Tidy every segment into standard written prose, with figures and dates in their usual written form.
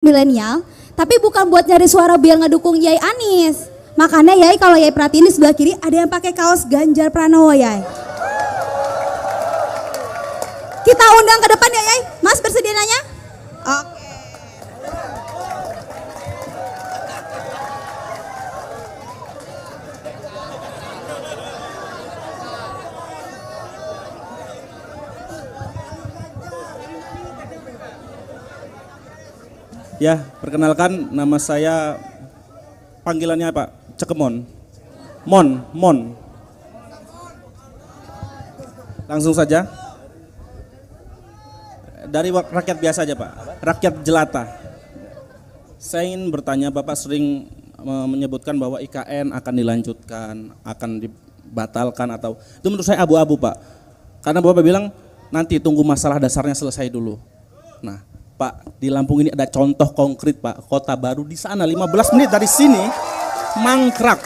milenial, tapi bukan buat nyari suara biar ngedukung Yai Anies. Makanya Yai kalau Yai perhatiin di sebelah kiri ada yang pakai kaos Ganjar Pranowo Yai. Kita undang ke depan ya Yai. Mas bersedia nanya? Oke. Ya, perkenalkan nama saya, panggilannya apa? Cekemon. Mon. Langsung saja. Dari rakyat biasa aja Pak, rakyat jelata. Saya ingin bertanya, Bapak sering menyebutkan bahwa IKN akan dilanjutkan, akan dibatalkan atau itu menurut saya abu-abu Pak. Karena Bapak bilang nanti tunggu masalah dasarnya selesai dulu. Nah, Pak, di Lampung ini ada contoh konkret Pak, Kota Baru di sana 15 menit dari sini mangkrak.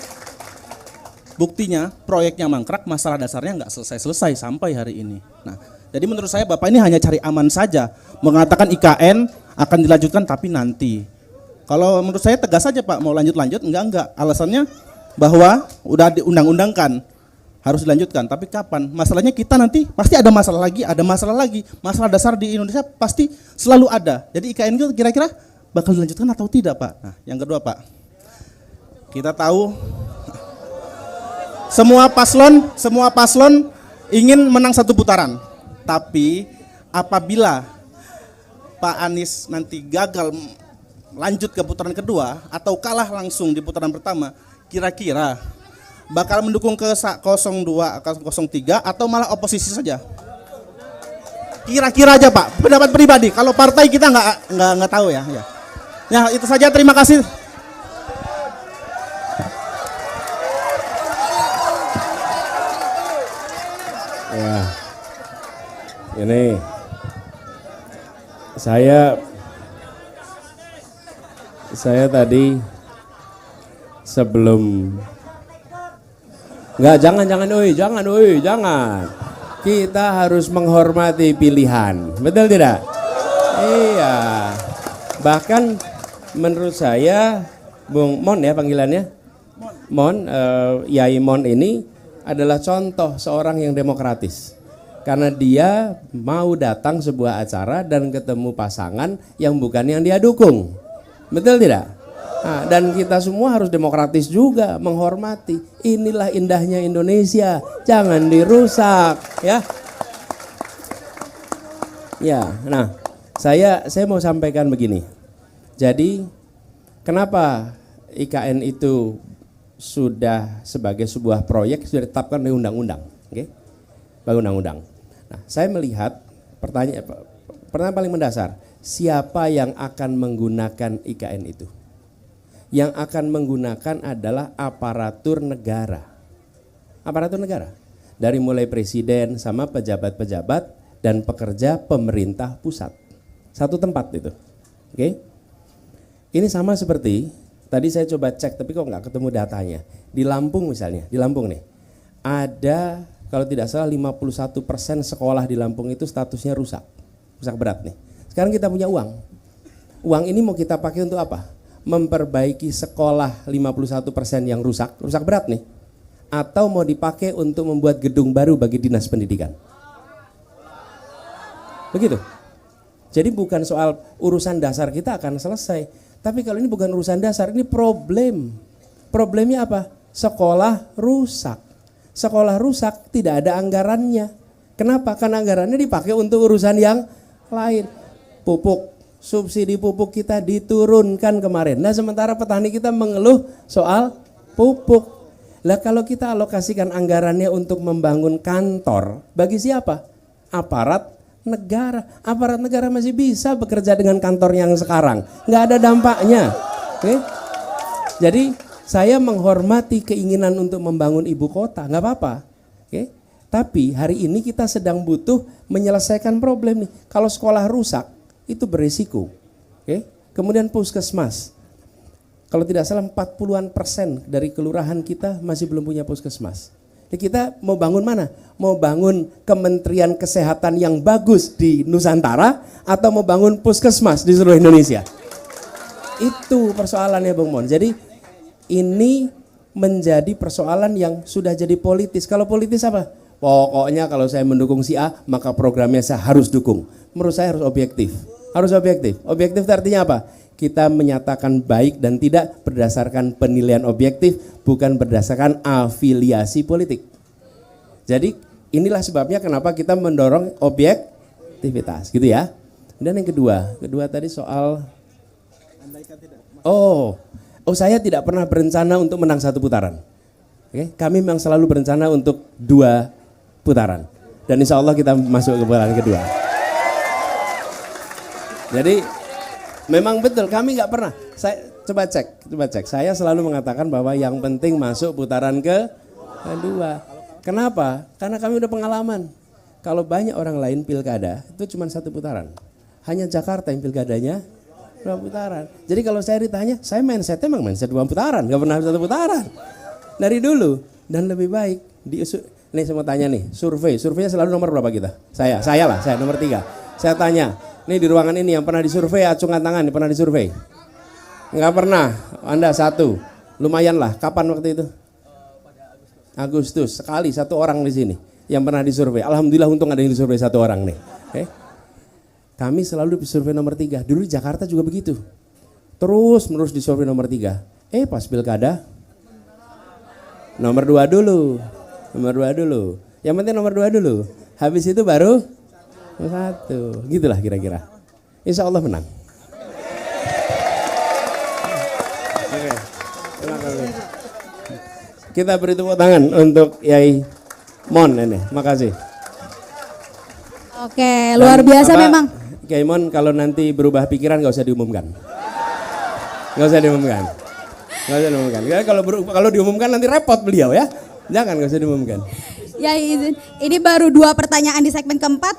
Buktinya proyeknya mangkrak, masalah dasarnya nggak selesai-selesai sampai hari ini. Nah, jadi menurut saya Bapak ini hanya cari aman saja, mengatakan IKN akan dilanjutkan tapi nanti. Kalau menurut saya tegas saja Pak, mau lanjut-lanjut, enggak. Alasannya bahwa udah diundang-undangkan, harus dilanjutkan, tapi kapan? Masalahnya kita nanti pasti ada masalah lagi. Masalah dasar di Indonesia pasti selalu ada. Jadi IKN itu kira-kira bakal dilanjutkan atau tidak Pak? Nah, yang kedua Pak, kita tahu semua paslon ingin menang satu putaran. Tapi apabila Pak Anies nanti gagal lanjut ke putaran kedua atau kalah langsung di putaran pertama, kira-kira bakal mendukung ke 02, 03 atau malah oposisi saja? Kira-kira aja Pak, pendapat pribadi. Kalau partai kita nggak tahu ya. Ya itu saja, terima kasih. Ya, ini saya tadi sebelum jangan. Kita harus menghormati pilihan, betul tidak? Iya. Bahkan menurut saya, Bung Mon ya panggilannya, Yai Mon ini adalah contoh seorang yang demokratis. Karena dia mau datang sebuah acara dan ketemu pasangan yang bukan yang dia dukung, betul tidak? Nah, dan kita semua harus demokratis juga, menghormati. Inilah indahnya Indonesia, jangan dirusak, ya. Ya, nah, saya mau sampaikan begini. Jadi, kenapa IKN itu sudah sebagai sebuah proyek sudah ditetapkan oleh undang-undang, oke? Undang-undang. Nah, saya melihat pertanyaan paling mendasar, siapa yang akan menggunakan IKN itu? Yang akan menggunakan adalah aparatur negara. Aparatur negara. Dari mulai presiden sama pejabat-pejabat dan pekerja pemerintah pusat. Satu tempat itu. Oke? Ini sama seperti, tadi saya coba cek tapi kok nggak ketemu datanya. Di Lampung misalnya, di Lampung nih. Ada kalau tidak salah 51% sekolah di Lampung itu statusnya rusak. Rusak berat nih. Sekarang kita punya uang. Uang ini mau kita pakai untuk apa? Memperbaiki sekolah 51% yang rusak berat nih, atau mau dipakai untuk membuat gedung baru bagi dinas pendidikan. Begitu. Jadi bukan soal urusan dasar kita akan selesai, tapi kalau ini bukan urusan dasar, ini problem. Problemnya apa? Sekolah rusak. Sekolah rusak tidak ada anggarannya. Kenapa? Karena anggarannya dipakai untuk urusan yang lain. Pupuk, subsidi pupuk kita diturunkan kemarin. Nah, sementara petani kita mengeluh soal pupuk. Lah kalau kita alokasikan anggarannya untuk membangun kantor, bagi siapa? Aparat negara. Aparat negara masih bisa bekerja dengan kantor yang sekarang. Nggak ada dampaknya. Oke? Jadi saya menghormati keinginan untuk membangun ibu kota, nggak apa-apa. Oke? Tapi hari ini kita sedang butuh menyelesaikan problem nih. Kalau sekolah rusak, itu berisiko. Oke? Kemudian puskesmas. Kalau tidak salah 40% dari kelurahan kita masih belum punya puskesmas. Jadi kita mau bangun mana? Mau bangun Kementerian Kesehatan yang bagus di Nusantara atau mau bangun puskesmas di seluruh Indonesia? Itu persoalannya Bung Mon. Jadi ini menjadi persoalan yang sudah jadi politis. Kalau politis apa? Pokoknya kalau saya mendukung si A, maka programnya saya harus dukung. Menurut saya harus objektif. Harus objektif. Objektif itu artinya apa? Kita menyatakan baik dan tidak berdasarkan penilaian objektif, bukan berdasarkan afiliasi politik. Jadi inilah sebabnya kenapa kita mendorong objektivitas, gitu ya. Dan yang kedua tadi soal saya tidak pernah berencana untuk menang 1 putaran. Oke, kami memang selalu berencana untuk 2 putaran. Dan insya Allah kita masuk ke putaran kedua. Jadi memang betul kami nggak pernah. Saya coba cek. Saya selalu mengatakan bahwa yang penting masuk putaran kedua. Kenapa? Karena kami udah pengalaman. Kalau banyak orang lain pilkada itu cuma 1 putaran. Hanya Jakarta yang pilkadanya 2 putaran. Jadi kalau saya ditanya, saya mindsetnya memang mindset 2 putaran, nggak pernah 1 putaran. Dari dulu. Dan lebih baik nih saya mau tanya nih, surveinya selalu nomor berapa kita? Saya nomor 3. Saya tanya, nih di ruangan ini yang pernah disurvei, acungkan tangan, pernah disurvei? Nggak pernah, Anda 1. Lumayan lah, kapan waktu itu? Agustus, sekali 1 orang di sini yang pernah disurvei. Alhamdulillah untung ada yang disurvei 1 orang nih. Okay? Kami selalu disurvei nomor 3. Dulu di Jakarta juga begitu. Terus menerus disurvei nomor 3. Pas pilkada nomor 2 dulu. Yang penting nomor 2 dulu. Habis itu baru 1. Gitulah kira-kira. Insya Allah menang. Oke. Terima kasih. Kita beri tepuk tangan untuk Yai Mon ini. Makasih. Oke, luar biasa memang. Yai Mon kalau nanti berubah pikiran gak usah diumumkan. Kalau diumumkan nanti repot beliau ya. Jangan, gak usah diumumkan. Ya izin. Ini baru 2 pertanyaan di segmen keempat.